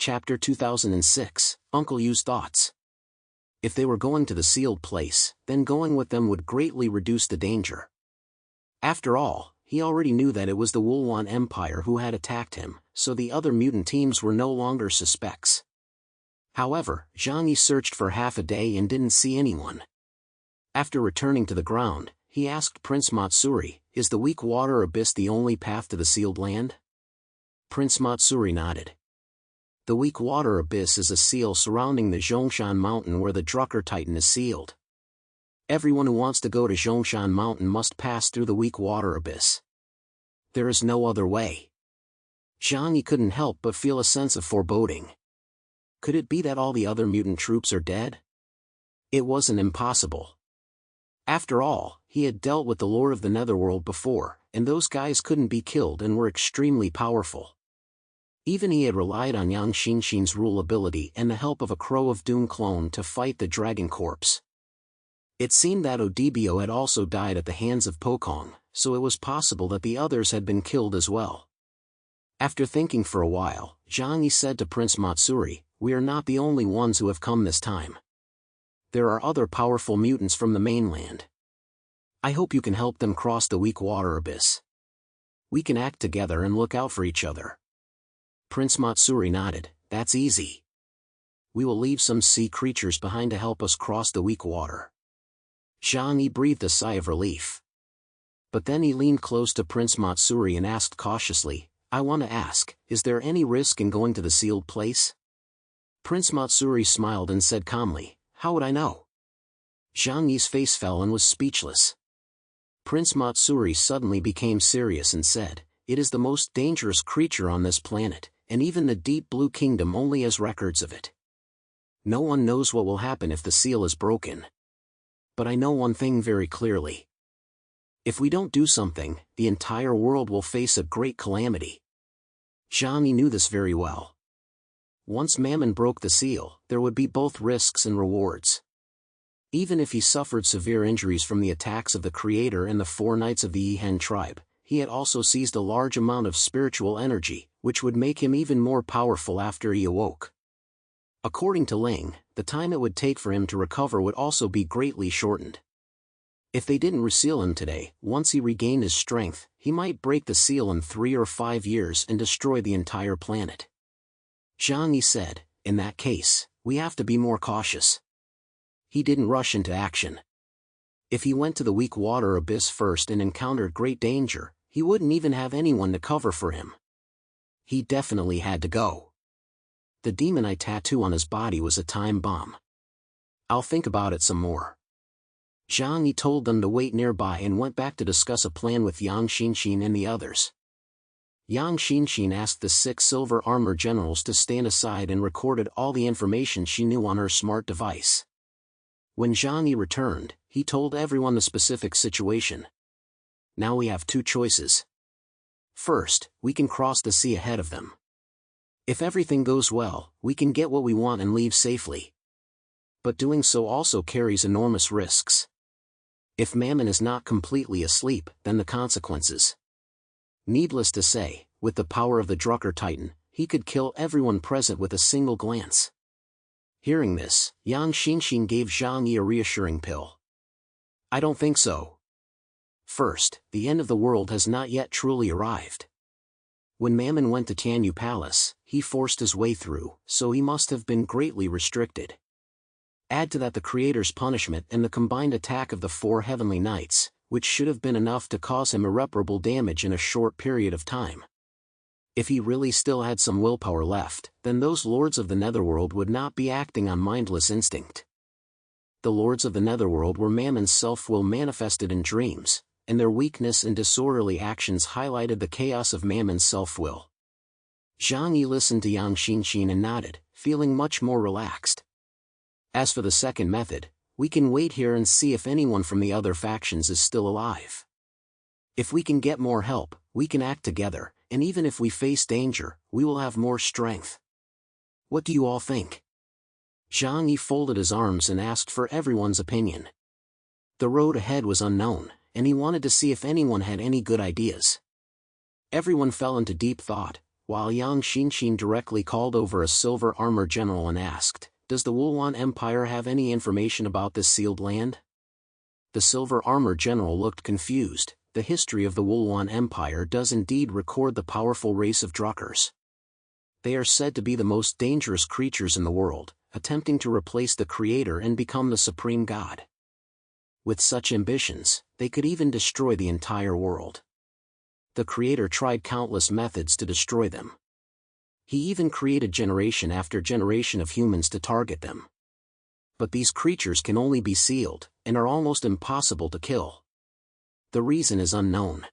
Chapter 2006, Uncle Yu's Thoughts. If they were going to the sealed place, then going with them would greatly reduce the danger. After all, he already knew that it was the Wulwan Empire who had attacked him, so the other mutant teams were no longer suspects. However, Zhang Yi searched for half a day and didn't see anyone. After returning to the ground, he asked Prince Matsuri, "Is the weak water abyss the only path to the sealed land?" Prince Matsuri nodded. The weak water abyss is a seal surrounding the Zhongshan mountain where the Drucker Titan is sealed. Everyone who wants to go to Zhongshan mountain must pass through the weak water abyss. There is no other way. Zhang Yi couldn't help but feel a sense of foreboding. Could it be that all the other mutant troops are dead? It wasn't impossible. After all, he had dealt with the Lord of the Netherworld before, and those guys couldn't be killed and were extremely powerful. Even he had relied on Yang Xinshin's rule ability and the help of a Crow of Doom clone to fight the Dragon Corpse. It seemed that Odibio had also died at the hands of Pokong, so it was possible that the others had been killed as well. After thinking for a while, Zhang Yi said to Prince Matsuri, "We are not the only ones who have come this time. There are other powerful mutants from the mainland. I hope you can help them cross the weak water abyss. We can act together and look out for each other." Prince Matsuri nodded. "That's easy. We will leave some sea creatures behind to help us cross the weak water." Zhang Yi breathed a sigh of relief. But then he leaned close to Prince Matsuri and asked cautiously, "I want to ask, is there any risk in going to the sealed place?" Prince Matsuri smiled and said calmly, "How would I know?" Zhang Yi's face fell and was speechless. Prince Matsuri suddenly became serious and said, "It is the most dangerous creature on this planet, and even the Deep Blue Kingdom only has records of it. No one knows what will happen if the seal is broken. But I know one thing very clearly. If we don't do something, the entire world will face a great calamity." Zhang Yi knew this very well. Once Mammon broke the seal, there would be both risks and rewards. Even if he suffered severe injuries from the attacks of the Creator and the 4 Knights of the Yihen tribe, he had also seized a large amount of spiritual energy, which would make him even more powerful after he awoke. According to Ling, the time it would take for him to recover would also be greatly shortened. If they didn't reseal him today, once he regained his strength, he might break the seal in 3 or 5 years and destroy the entire planet. Zhang Yi said, "In that case, we have to be more cautious." He didn't rush into action. If he went to the weak water abyss first and encountered great danger, he wouldn't even have anyone to cover for him. He definitely had to go. The demon eye tattoo on his body was a time bomb. "I'll think about it some more." Zhang Yi told them to wait nearby and went back to discuss a plan with Yang Xinshin and the others. Yang Xinshin asked the 6 silver armor generals to stand aside and recorded all the information she knew on her smart device. When Zhang Yi returned, he told everyone the specific situation. "Now we have 2 choices. First, we can cross the sea ahead of them. If everything goes well, we can get what we want and leave safely. But doing so also carries enormous risks. If Mammon is not completely asleep, then the consequences. Needless to say, with the power of the Drucker Titan, he could kill everyone present with a single glance." Hearing this, Yang Xinshin gave Zhang Yi a reassuring pill. "I don't think so. First, the end of the world has not yet truly arrived. When Mammon went to Tianyu Palace, he forced his way through, so he must have been greatly restricted. Add to that the Creator's punishment and the combined attack of the 4 Heavenly Knights, which should have been enough to cause him irreparable damage in a short period of time. If he really still had some willpower left, then those Lords of the Netherworld would not be acting on mindless instinct. The Lords of the Netherworld were Mammon's self-will manifested in dreams, and their weakness and disorderly actions highlighted the chaos of Mammon's self-will." Zhang Yi listened to Yang Xinshin and nodded, feeling much more relaxed. "As for the second method, we can wait here and see if anyone from the other factions is still alive. If we can get more help, we can act together, and even if we face danger, we will have more strength. What do you all think?" Zhang Yi folded his arms and asked for everyone's opinion. The road ahead was unknown, and he wanted to see if anyone had any good ideas. Everyone fell into deep thought, while Yang Xinxin directly called over a silver armor general and asked, "Does the Wulwan Empire have any information about this sealed land?" The silver armor general looked confused. The history of the Wulwan Empire does indeed record the powerful race of Druckers. They are said to be the most dangerous creatures in the world, attempting to replace the creator and become the supreme god. With such ambitions, they could even destroy the entire world. The creator tried countless methods to destroy them. He even created generation after generation of humans to target them. But these creatures can only be sealed, and are almost impossible to kill. The reason is unknown.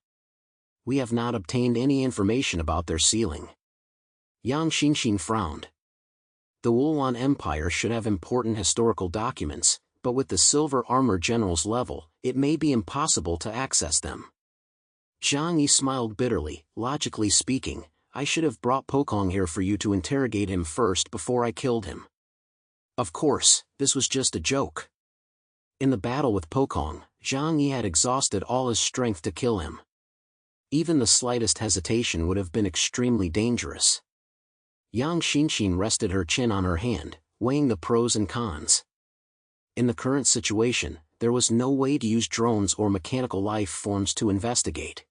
We have not obtained any information about their sealing. Yang Xinxin frowned. The Wulwan Empire should have important historical documents, but with the silver armor general's level, it may be impossible to access them. Zhang Yi smiled bitterly. Logically speaking, I should have brought Pokong here for you to interrogate him first before I killed him. Of course, this was just a joke. In the battle with Pokong, Zhang Yi had exhausted all his strength to kill him. Even the slightest hesitation would have been extremely dangerous. Yang Xinxin rested her chin on her hand, weighing the pros and cons. In the current situation, there was no way to use drones or mechanical life forms to investigate.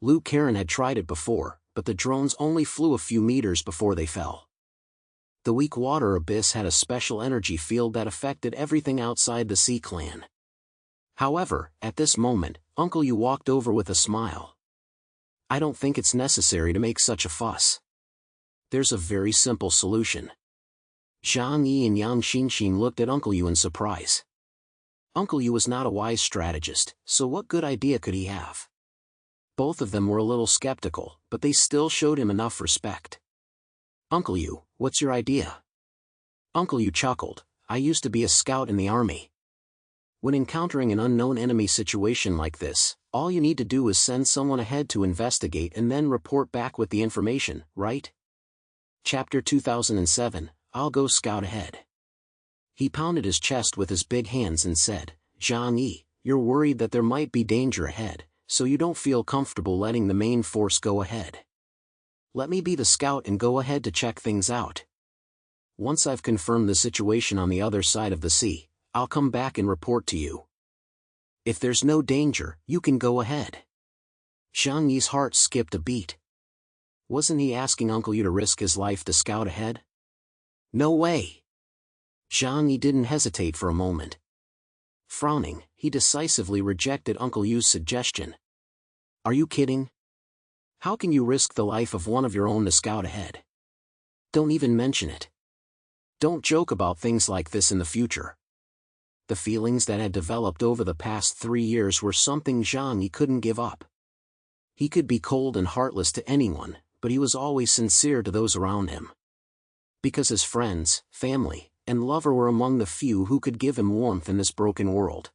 Liu Karen had tried it before, but the drones only flew a few meters before they fell. The weak water abyss had a special energy field that affected everything outside the Sea Clan. However, at this moment, Uncle Yu walked over with a smile. I don't think it's necessary to make such a fuss. There's a very simple solution. Zhang Yi and Yang Xinxin looked at Uncle Yu in surprise. Uncle Yu was not a wise strategist, so what good idea could he have? Both of them were a little skeptical, but they still showed him enough respect. Uncle Yu, what's your idea? Uncle Yu chuckled. I used to be a scout in the army. When encountering an unknown enemy situation like this, all you need to do is send someone ahead to investigate and then report back with the information, right? Chapter 2007, I'll go scout ahead. He pounded his chest with his big hands and said, Zhang Yi, you're worried that there might be danger ahead, so you don't feel comfortable letting the main force go ahead. Let me be the scout and go ahead to check things out. Once I've confirmed the situation on the other side of the sea, I'll come back and report to you. If there's no danger, you can go ahead. Zhang Yi's heart skipped a beat. Wasn't he asking Uncle Yu to risk his life to scout ahead? No way. Zhang Yi didn't hesitate for a moment. Frowning, he decisively rejected Uncle Yu's suggestion. Are you kidding? How can you risk the life of one of your own to scout ahead? Don't even mention it. Don't joke about things like this in the future. The feelings that had developed over the past 3 years were something Zhang Yi couldn't give up. He could be cold and heartless to anyone, but he was always sincere to those around him. Because his friends, family, and lover were among the few who could give him warmth in this broken world.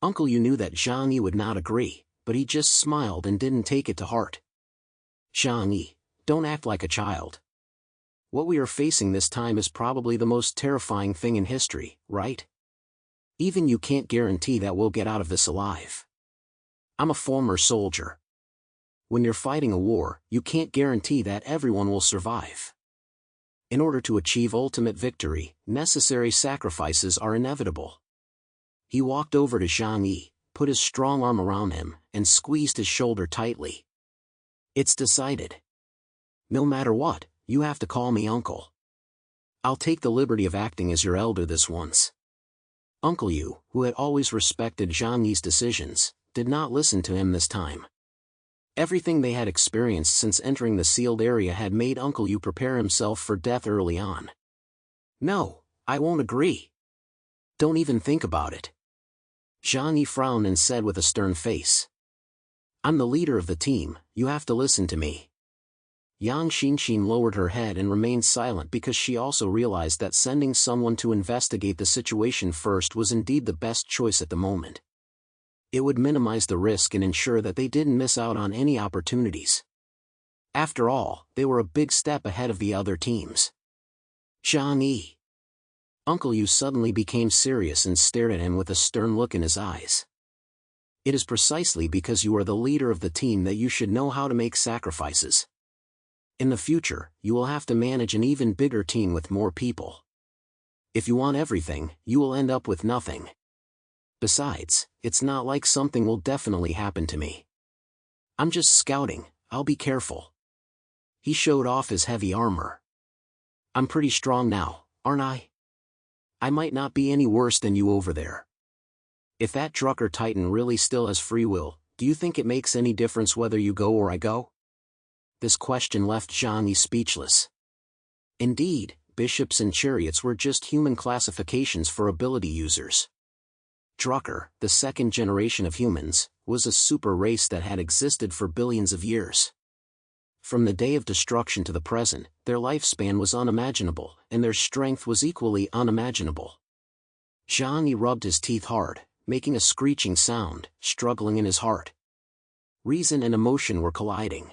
Uncle Yu knew that Zhang Yi would not agree, but he just smiled and didn't take it to heart. Zhang Yi, don't act like a child. What we are facing this time is probably the most terrifying thing in history, right? Even you can't guarantee that we'll get out of this alive. I'm a former soldier. When you're fighting a war, you can't guarantee that everyone will survive. In order to achieve ultimate victory, necessary sacrifices are inevitable. He walked over to Zhang Yi, put his strong arm around him, and squeezed his shoulder tightly. It's decided. No matter what, you have to call me uncle. I'll take the liberty of acting as your elder this once. Uncle Yu, who had always respected Zhang Yi's decisions, did not listen to him this time. Everything they had experienced since entering the sealed area had made Uncle Yu prepare himself for death early on. No, I won't agree. Don't even think about it. Zhang Yi frowned and said with a stern face. I'm the leader of the team, you have to listen to me. Yang Xinxin lowered her head and remained silent because she also realized that sending someone to investigate the situation first was indeed the best choice at the moment. It would minimize the risk and ensure that they didn't miss out on any opportunities. After all, they were a big step ahead of the other teams. Zhang Yi. Uncle Yu suddenly became serious and stared at him with a stern look in his eyes. It is precisely because you are the leader of the team that you should know how to make sacrifices. In the future, you will have to manage an even bigger team with more people. If you want everything, you will end up with nothing. Besides, it's not like something will definitely happen to me. I'm just scouting, I'll be careful. He showed off his heavy armor. I'm pretty strong now, aren't I? I might not be any worse than you over there. If that Drucker Titan really still has free will, do you think it makes any difference whether you go or I go? This question left Zhang Yi speechless. Indeed, bishops and chariots were just human classifications for ability users. Drucker, the second generation of humans, was a super race that had existed for billions of years. From the day of destruction to the present, their lifespan was unimaginable, and their strength was equally unimaginable. Zhang Yi rubbed his teeth hard, making a screeching sound, struggling in his heart. Reason and emotion were colliding.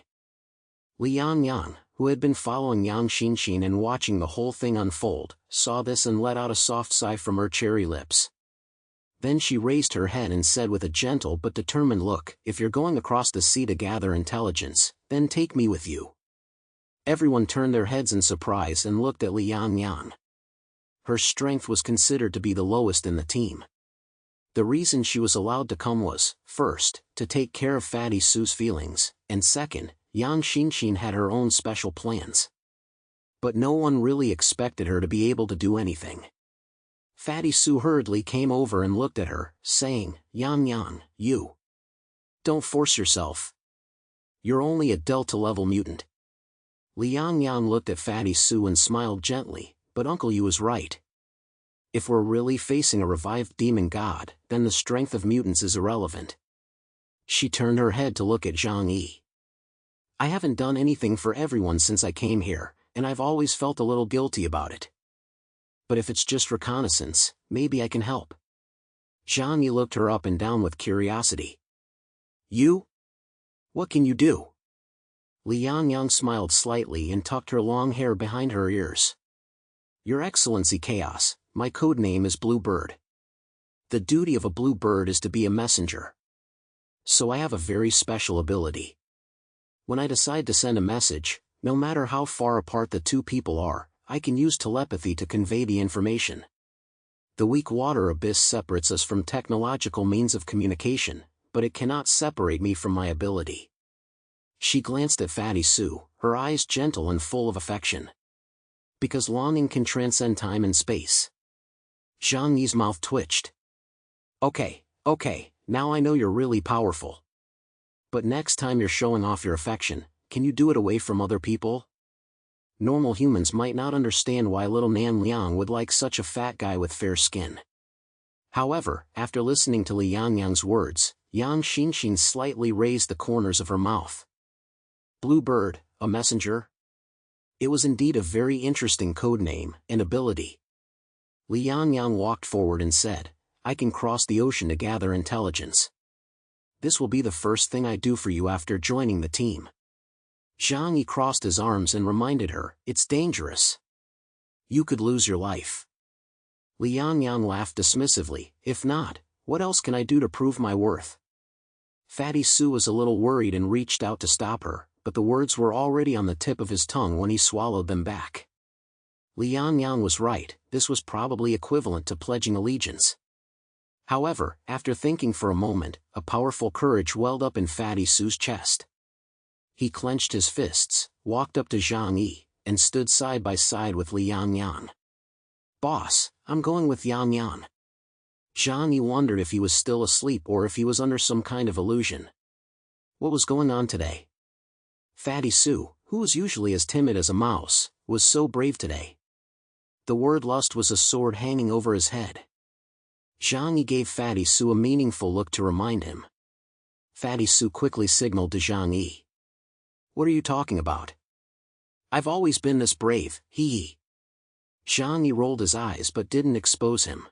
Yangyang, who had been following Yang Xinxin and watching the whole thing unfold, saw this and let out a soft sigh from her cherry lips. Then she raised her head and said with a gentle but determined look, "If you're going across the sea to gather intelligence, then take me with you." Everyone turned their heads in surprise and looked at Yangyang. Her strength was considered to be the lowest in the team. The reason she was allowed to come was, first, to take care of Fatty Sue's feelings, and second, Yang Xinxin had her own special plans. But no one really expected her to be able to do anything. Fatty Sue hurriedly came over and looked at her, saying, "Yangyang, you don't force yourself. You're only a Delta-level mutant." Yangyang looked at Fatty Sue and smiled gently, "But Uncle Yu is right. If we're really facing a revived demon god, then the strength of mutants is irrelevant." She turned her head to look at Zhang Yi. "I haven't done anything for everyone since I came here, and I've always felt a little guilty about it. But if it's just reconnaissance, maybe I can help." Zhang Yi looked her up and down with curiosity. "You? What can you do?" Yangyang smiled slightly and tucked her long hair behind her ears. "Your Excellency Chaos, my code name is Blue Bird. The duty of a blue bird is to be a messenger. So I have a very special ability. When I decide to send a message, no matter how far apart the two people are, I can use telepathy to convey the information. The weak water abyss separates us from technological means of communication, but it cannot separate me from my ability." She glanced at Fatty Sue, her eyes gentle and full of affection. "Because longing can transcend time and space." Zhang Yi's mouth twitched. Okay, now I know you're really powerful. But next time you're showing off your affection, can you do it away from other people? Normal humans might not understand why little Nan Liang would like such a fat guy with fair skin. However, after listening to Yangyang's words, Yang Xinxin slightly raised the corners of her mouth. Blue Bird, a messenger? It was indeed a very interesting code name and ability. Yangyang walked forward and said, "I can cross the ocean to gather intelligence. This will be the first thing I do for you after joining the team." Zhang Yi crossed his arms and reminded her, "It's dangerous. You could lose your life." Yangyang laughed dismissively, "If not, what else can I do to prove my worth?" Fatty Sue was a little worried and reached out to stop her, but the words were already on the tip of his tongue when he swallowed them back. Yangyang was right, this was probably equivalent to pledging allegiance. However, after thinking for a moment, a powerful courage welled up in Fatty Sue's chest. He clenched his fists, walked up to Zhang Yi, and stood side by side with Yangyang. "Boss, I'm going with Yangyang." Zhang Yi wondered if he was still asleep or if he was under some kind of illusion. What was going on today? Fatty Sue, who was usually as timid as a mouse, was so brave today. The word lust was a sword hanging over his head. Zhang Yi gave Fatty Sue a meaningful look to remind him. Fatty Sue quickly signaled to Zhang Yi. "What are you talking about? I've always been this brave, hee hee." Zhang Yi rolled his eyes but didn't expose him.